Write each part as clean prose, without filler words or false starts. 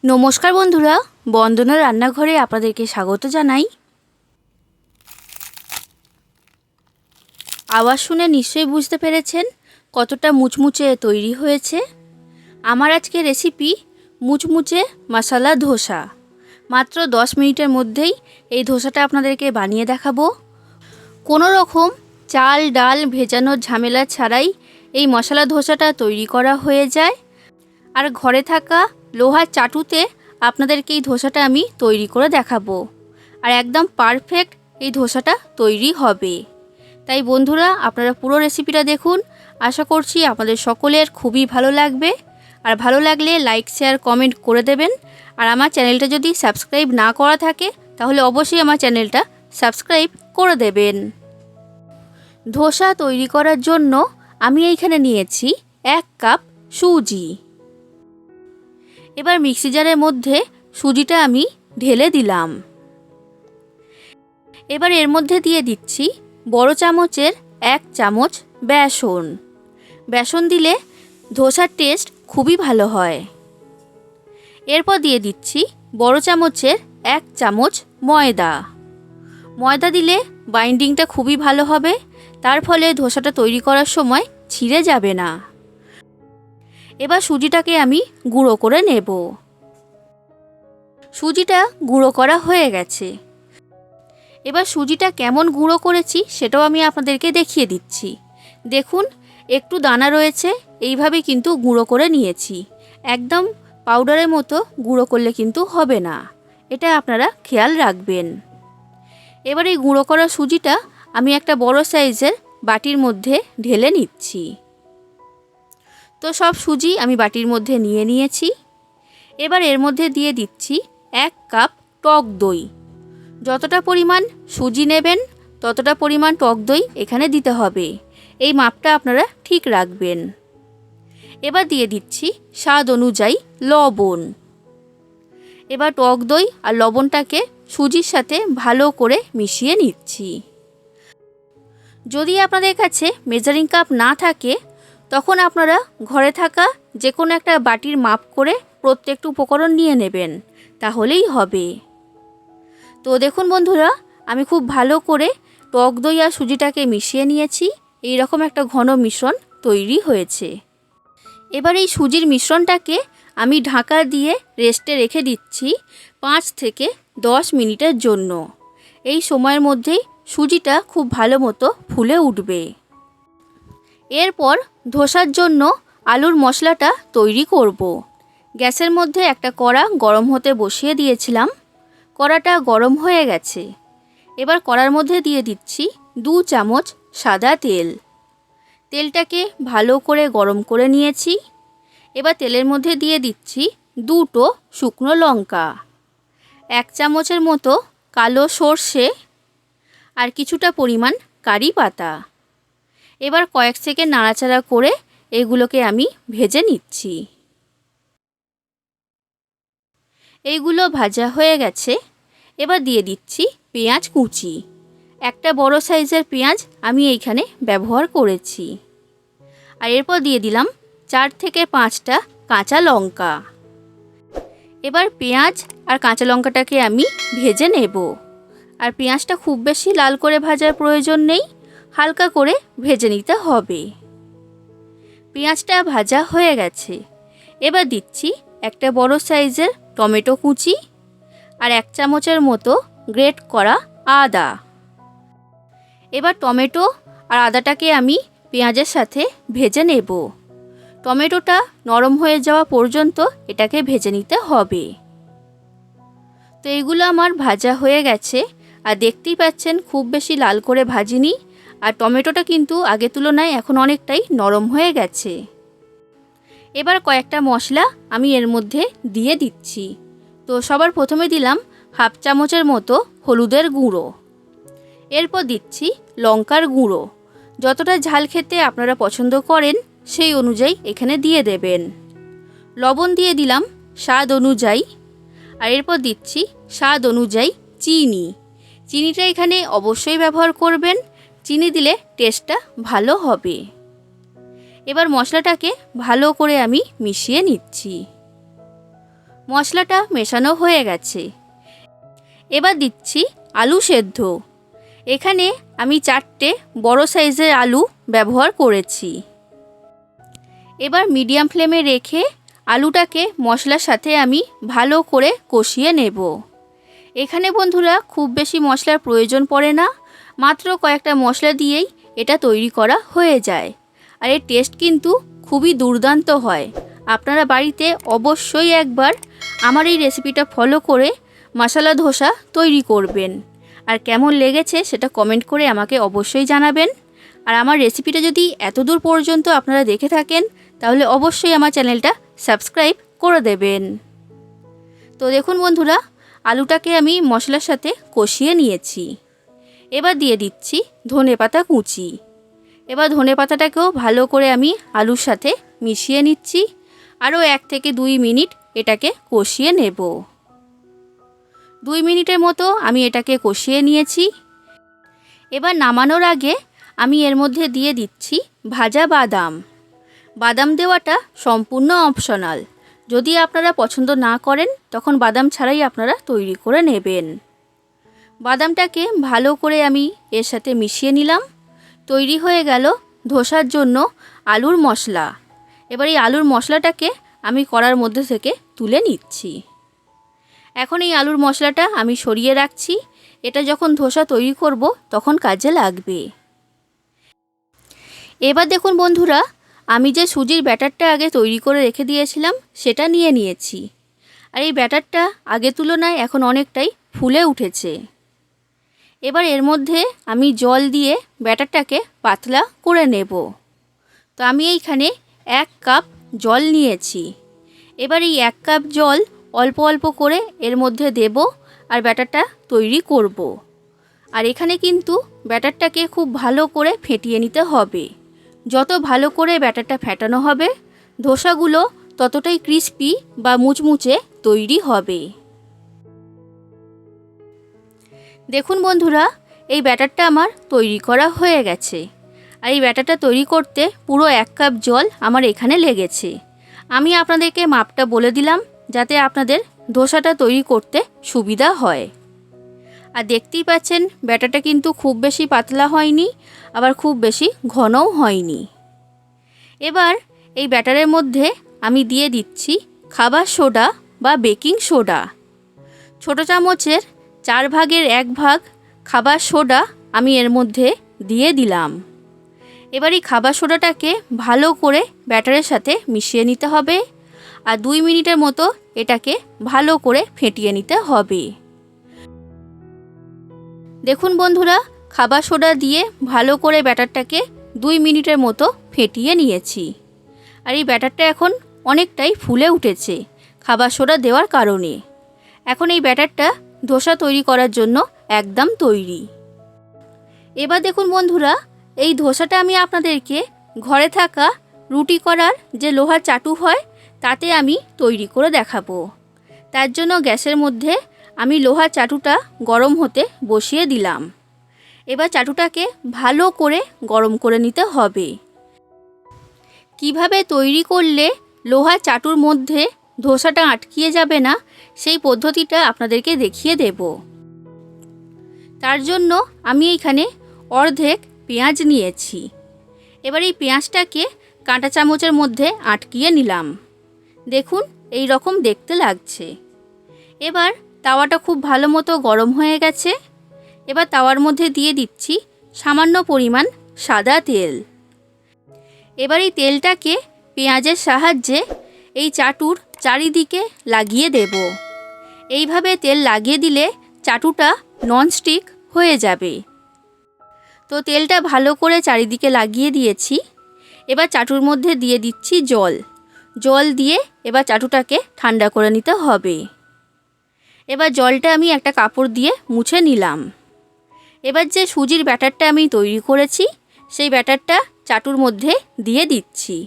নমস্কার বন্ধুরা, বন্দনা রান্নাঘরে আপনাদেরকে স্বাগত জানাই। আওয়াজ শুনে নিশ্চয়ই বুঝতে পেরেছেন কতটা মুচমুচে তৈরি হয়েছে। আমার আজকে রেসিপি মুচমুচে মশলা ধোসা। মাত্র 10 মিনিটের মধ্যেই এই ধোসাটা আপনাদেরকে বানিয়ে দেখাবো। কোনো রকম চাল ডাল ভেজানোর ঝামেলা ছাড়াই এই মশলা ধোসাটা তৈরি করা হয়ে যায়। আর ঘরে থাকা লোহার চাটুতে আপনাদেরকে এই ধোসাটা আমি তৈরি করে দেখাবো। আর একদম পারফেক্ট এই ধোসাটা তৈরি হবে। তাই বন্ধুরা, আপনারা পুরো রেসিপিটা দেখুন। আশা করছি আপনাদের সকলের খুবই ভালো লাগবে। আর ভালো লাগলে লাইক শেয়ার কমেন্ট করে দেবেন। আর আমার চ্যানেলটা যদি সাবস্ক্রাইব না করা থাকে তাহলে অবশ্যই আমার চ্যানেলটা সাবস্ক্রাইব করে দেবেন। ধোসা তৈরি করার জন্য আমি এইখানে নিয়েছি 1 কাপ সুজি। এবার মিক্সি জারের মধ্যে সুজিটা আমি ঢেলে দিলাম। এবার এর মধ্যে দিয়ে দিচ্ছি বড় চামচের 1 চামচ বেসন। বেসন দিলে ধোসার টেস্ট খুবই ভালো হয়। এরপর দিয়ে দিচ্ছি বড় চামচের 1 চামচ ময়দা। ময়দা দিলে বাইন্ডিংটা খুবই ভালো হবে, তার ফলে ধোসাটা তৈরি করার সময় ছিঁড়ে যাবে না। এবার সুজিটাকে আমি গুঁড়ো করে নেব। সুজিটা গুঁড়ো করা হয়ে গেছে। এবার সুজিটা কেমন গুঁড়ো করেছি সেটাও আমি আপনাদেরকে দেখিয়ে দিচ্ছি। দেখুন, একটু দানা রয়েছে, এইভাবে কিন্তু গুঁড়ো করে নিয়েছি। একদম পাউডারের মতো গুঁড়ো করলে কিন্তু হবে না, এটা আপনারা খেয়াল রাখবেন। এবার এই গুঁড়ো করা সুজিটা আমি একটা বড় সাইজের বাটির মধ্যে ঢেলে নিচ্ছি। তো সব সুজি আমি বাটির মধ্যে নিয়ে নিয়েছি। এবার এর মধ্যে দিয়ে দিচ্ছি 1 কাপ টক দই। যতটা পরিমাণ সুজি নেবেন ততটা পরিমাণ টক দই এখানে দিতে হবে। এই মাপটা আপনারা ঠিক রাখবেন। এবার দিয়ে দিচ্ছি স্বাদ অনুযায়ী লবণ। এবার টক দই আর লবণটাকে সুজির সাথে ভালো করে মিশিয়ে নিচ্ছি। যদি আপনাদের কাছে মেজারিং কাপ না থাকে তখন আপনারা ঘরে থাকা যে কোনো একটা বাটির মাপ করে প্রত্যেকটা উপকরণ নিয়ে নেবেন, তাহলেই হবে। তো দেখুন বন্ধুরা, আমি খুব ভালো করে টক দই আর সুজিটাকে মিশিয়ে নিয়েছি। এই রকম একটা ঘন মিশ্রণ তৈরি হয়েছে। এবার এই সুজির মিশ্রণটাকে আমি ঢাকা দিয়ে রেস্টে রেখে দিচ্ছি 5 থেকে 10 মিনিটের জন্য। এই সময়ের মধ্যেই সুজিটা খুব ভালো মতো ফুলে উঠবে। এরপর ধোসার জন্য আলুর মশলাটা তৈরি করব। গ্যাসের মধ্যে একটা কড়া গরম হতে বসিয়ে দিয়েছিলাম। কড়াটা গরম হয়ে গেছে। এবার কড়ার মধ্যে দিয়ে দিচ্ছি 2 চামচ সাদা তেল। তেলটাকে ভালো করে গরম করে নিয়েছি। এবার তেলের মধ্যে দিয়ে দিচ্ছি 2টো শুকনো লঙ্কা, 1 চামচের মতো কালো সর্ষে আর কিছুটা পরিমাণ কারি পাতা। এবার কয়েক সেকেন্ড নাড়াচাড়া করে এগুলোকে আমি ভেজে নিচ্ছি। এইগুলো ভাজা হয়ে গেছে। এবার দিয়ে দিচ্ছি পেঁয়াজ কুচি। একটা বড় সাইজের পেঁয়াজ আমি এইখানে ব্যবহার করেছি। আর এরপর দিয়ে দিলাম 4 থেকে 5টা কাঁচা লঙ্কা। এবার পেঁয়াজ আর কাঁচা লঙ্কাটাকে আমি ভেজে নেব। আর পেঁয়াজটা খুব বেশি লাল করে ভাজার প্রয়োজন নেই, হালকা করে ভেজে নিতে হবে। পেঁয়াজটা ভাজা হয়ে গেছে। এবার দিচ্ছি একটা বড় সাইজের টমেটো কুচি আর 1 চামচের মতো গ্রেট করা আদা। এবার টমেটো আর আদাটাকে আমি পেঁয়াজের সাথে ভেজে নেব। টমেটোটা নরম হয়ে যাওয়া পর্যন্ত এটাকে ভেজে নিতে হবে। তো এইগুলো আমার ভাজা হয়ে গেছে। আর দেখতেই পাচ্ছেন খুব বেশি লাল করে ভাজিনি। আর টমেটোটা কিন্তু আগের তুলনায় এখন অনেকটাই নরম হয়ে গেছে। এবার কয়েকটা মশলা আমি এর মধ্যে দিয়ে দিচ্ছি। তো সবার প্রথমে দিলাম 1/2 চামচের মতো হলুদের গুঁড়ো। এরপর দিচ্ছি লঙ্কার গুঁড়ো। যতটা ঝাল খেতে আপনারা পছন্দ করেন সেই অনুযায়ী এখানে দিয়ে দেবেন। লবণ দিয়ে দিলাম স্বাদ অনুযায়ী। আর এরপর দিচ্ছি স্বাদ অনুযায়ী চিনি। চিনিটা এখানে অবশ্যই ব্যবহার করবেন, চিনি দিলে টেস্টটা ভালো হবে। এবার মশলাটাকে ভালো করে আমি মিশিয়ে নিচ্ছি। মশলাটা মেশানো হয়ে গেছে। এবার দিচ্ছি আলু সেদ্ধ। এখানে আমি 4টে বড় সাইজের আলু ব্যবহার করেছি। এবার মিডিয়াম ফ্লেমে রেখে আলুটাকে মশলার সাথে আমি ভালো করে কষিয়ে নেব। এখানে বন্ধুরা খুব বেশি মশলার প্রয়োজন পড়ে না, মাত্র কয়েকটা মশলা দিয়েই এটা তৈরি করা হয়ে যায়। আর এর টেস্ট কিন্তু খুবই দুর্দান্ত হয়। আপনারা বাড়িতে অবশ্যই একবার আমার এই রেসিপিটা ফলো করে মশলা ধোসা তৈরি করবেন। আর কেমন লেগেছে সেটা কমেন্ট করে আমাকে অবশ্যই জানাবেন। আর আমার রেসিপিটা যদি এতদূর পর্যন্ত আপনারা দেখে থাকেন তাহলে অবশ্যই আমার চ্যানেলটা সাবস্ক্রাইব করে দেবেন। তো দেখুন বন্ধুরা, আলুটাকে আমি মশলার সাথে কষিয়ে নিয়েছি। এবার দিয়ে দিচ্ছি ধনেপাতা কুচি। এবার ধনেপাতাটাকেও ভালো করে আমি আলুর সাথে মিশিয়ে নিচ্ছি। আরও 1 থেকে 2 মিনিট এটাকে কষিয়ে নেব। 2 মিনিটের মতো আমি এটাকে কষিয়ে নিয়েছি। এবার নামানোর আগে আমি এর মধ্যে দিয়ে দিচ্ছি ভাজা বাদাম। বাদাম দেওয়াটা সম্পূর্ণ অপশনাল। যদি আপনারা পছন্দ না করেন তখন বাদাম ছাড়াই আপনারা তৈরি করে নেবেন। বাদামটাকে ভালো করে আমি এর সাথে মিশিয়ে নিলাম। তৈরি হয়ে গেল ধোসার জন্য আলুর মশলা। এবার এই আলুর মশলাটাকে আমি কড়ার মধ্যে থেকে তুলে নিচ্ছি। এখন এই আলুর মশলাটা আমি সরিয়ে রাখছি। এটা যখন ধোসা তৈরি করব তখন কাজে লাগবে। এবার দেখুন বন্ধুরা, আমি যে সুজির ব্যাটারটা আগে তৈরি করে রেখে দিয়েছিলাম সেটা নিয়ে নিয়েছি। আর এই ব্যাটারটা আগের তুলনায় এখন অনেকটাই ফুলে উঠেছে। এবার এর মধ্যে আমি জল দিয়ে ব্যাটারটাকে পাতলা করে নেব। তো আমি এইখানে 1 কাপ জল নিয়েছি। এবার এই 1 কাপ জল অল্প অল্প করে এর মধ্যে দেব আর ব্যাটারটা তৈরি করব। আর এখানে কিন্তু ব্যাটারটাকে খুব ভালো করে ফেটিয়ে নিতে হবে। যত ভালো করে ব্যাটারটা ফেটানো হবে ধোসাগুলো ততটাই ক্রিস্পি বা মুচমুচে তৈরি হবে। দেখুন বন্ধুরা, এই ব্যাটারটা আমার তৈরি করা হয়ে গেছে। আর এই ব্যাটারটা তৈরি করতে পুরো 1 কাপ জল আমার এখানে লেগেছে। আমি আপনাদেরকে মাপটা বলে দিলাম যাতে আপনাদের ধোসাটা তৈরি করতে সুবিধা হয়। আর দেখতেই পাচ্ছেন ব্যাটারটা কিন্তু খুব বেশি পাতলা হয়নি, আবার খুব বেশি ঘনও হয়নি। এবার এই ব্যাটারের মধ্যে আমি দিয়ে দিচ্ছি খাবার সোডা বা বেকিং সোডা। ছোট চামচের 4 ভাগের 1 ভাগ খাবার সোডা আমি এর মধ্যে দিয়ে দিলাম। এবার এই খাবার সোডাটাকে ভালো করে ব্যাটারের সাথে মিশিয়ে নিতে হবে। আর 2 মিনিটের মতো এটাকে ভালো করে ফেটিয়ে নিতে হবে। দেখুন বন্ধুরা, খাবার সোডা দিয়ে ভালো করে ব্যাটারটাকে 2 মিনিটের মতো ফেটিয়ে নিয়েছি। আর এই ব্যাটারটা এখন অনেকটাই ফুলে উঠেছে খাবার সোডা দেওয়ার কারণে। এখন এই ব্যাটারটা ধোসা তৈরি করার জন্য একদম তৈরি। এবার দেখুন বন্ধুরা, এই ধোসাটা আমি আপনাদেরকে ঘরে থাকা রুটি করার যে লোহার চাটু হয় তাতে আমি তৈরি করে দেখাবো। তার জন্য গ্যাসের মধ্যে আমি লোহার চাটুটা গরম হতে বসিয়ে দিলাম। এবার চাটুটাকে ভালো করে গরম করে নিতে হবে। কিভাবে তৈরি করলে লোহার চাটুর মধ্যে ধোসাটা আটকিয়ে যাবে না সেই পদ্ধতিটা আপনাদেরকে দেখিয়ে দেব। তার জন্য আমি এইখানে অর্ধেক পেঁয়াজ নিয়েছি। এবার এই পেঁয়াজটাকে কাঁটা চামচের মধ্যে আটকিয়ে নিলাম। দেখুন এই রকম দেখতে লাগছে। এবার তাওয়াটা খুব ভালো মতো গরম হয়ে গেছে। এবার তাওয়ার মধ্যে দিয়ে দিচ্ছি সামান্য পরিমাণ সাদা তেল। এবার এই তেলটাকে পেঁয়াজের সাহায্যে এই চাটুর চারিদিকে লাগিয়ে দেব। এইভাবে তেল লাগিয়ে দিলে চাটুটা ননস্টিক হয়ে যাবে। তো তেলটা ভালো করে চারিদিকে লাগিয়ে দিয়েছি। এবার চাটুর মধ্যে দিয়ে দিচ্ছি জল। জল দিয়ে এবার চাটুটাকে ঠান্ডা করে নিতে হবে। এবার জলটা আমি একটা কাপড় দিয়ে মুছে নিলাম। এবার যে সুজির ব্যাটারটা আমি তৈরি করেছি সেই ব্যাটারটা চাটুর মধ্যে দিয়ে দিচ্ছি।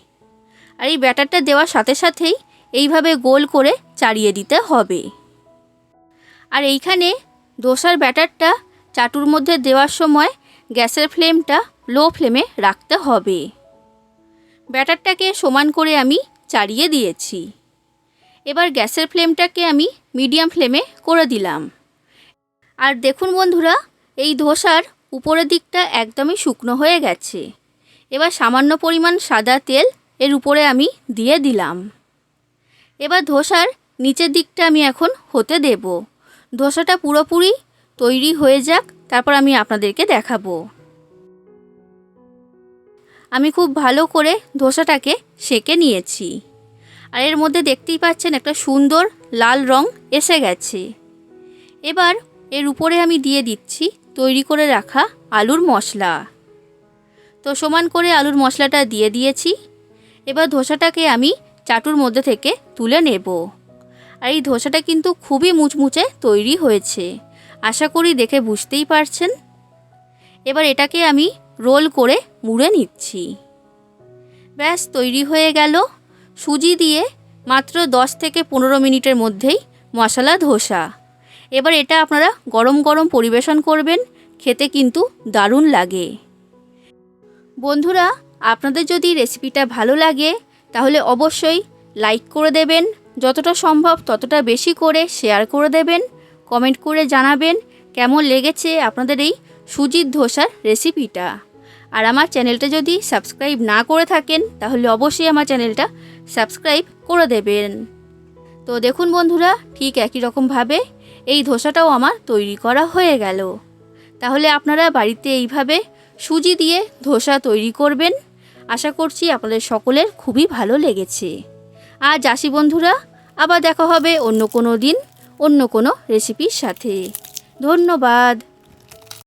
আর এই ব্যাটারটা দেওয়ার সাথে সাথেই এইভাবে গোল করে চাড়িয়ে দিতে হবে। আর এইখানে ধোসার ব্যাটারটা চাটুর মধ্যে দেওয়ার সময় গ্যাসের ফ্লেমটা লো ফ্লেমে রাখতে হবে। ব্যাটারটাকে সমান করে আমি চাড়িয়ে দিয়েছি। এবার গ্যাসের ফ্লেমটাকে আমি মিডিয়াম ফ্লেমে করে দিলাম। আর দেখুন বন্ধুরা, এই ধোসার উপরের দিকটা একদমই শুকনো হয়ে গেছে। এবার সামান্য পরিমাণ সাদা তেল এর উপরে আমি দিয়ে দিলাম। এবার ধোসার নিচের দিকটা আমি এখন হতে দেব। ধোসাটা পুরোপুরি তৈরি হয়ে যাক, তারপর আমি আপনাদেরকে দেখাবো। আমি খুব ভালো করে ধোসাটাকে সেঁকে নিয়েছি। আর এর মধ্যে দেখতেই পাচ্ছেন একটা সুন্দর লাল রং এসে গেছে। এবার এর উপরে আমি দিয়ে দিচ্ছি তৈরি করে রাখা আলুর মশলা। তো সমান করে আলুর মশলাটা দিয়ে দিয়েছি। এবার ধোসাটাকে আমি চাটুর মধ্যে থেকে তুলে নেব। আর এই ধোসাটা কিন্তু খুবই মুচমুচে তৈরি হয়েছে, আশা করি দেখে বুঝতেই পারছেন। এবার এটাকে আমি রোল করে মুড়ে নিচ্ছি। ব্যাস তৈরি হয়ে গেল সুজি দিয়ে মাত্র 10 থেকে 15 মিনিটের মধ্যেই মশলা ধোসা। এবার এটা আপনারা গরম গরম পরিবেশন করবেন, খেতে কিন্তু দারুণ লাগে। বন্ধুরা, আপনাদের যদি রেসিপিটা ভালো লাগে তাহলে অবশ্যই লাইক করে দেবেন, যতটা সম্ভব ততটা বেশি করে শেয়ার করে দেবেন, কমেন্ট করে জানাবেন কেমন লেগেছে আপনাদের এই সুজির ধোসার রেসিপিটা। আর আমার চ্যানেলটা যদি সাবস্ক্রাইব না করে থাকেন তাহলে অবশ্যই আমার চ্যানেলটা সাবস্ক্রাইব করে দেবেন। তো দেখুন বন্ধুরা, ঠিক একই রকমভাবে এই ধোসাটাও আমার তৈরি করা হয়ে গেল। তাহলে আপনারা বাড়িতে এইভাবে সুজি দিয়ে ধোসা তৈরি করবেন। আশা করছি আপনাদের সকলের খুবই ভালো লেগেছে। আজ আসি বন্ধুরা, আবার দেখা হবে অন্য কোনো দিন অন্য কোনো রেসিপির সাথে। ধন্যবাদ।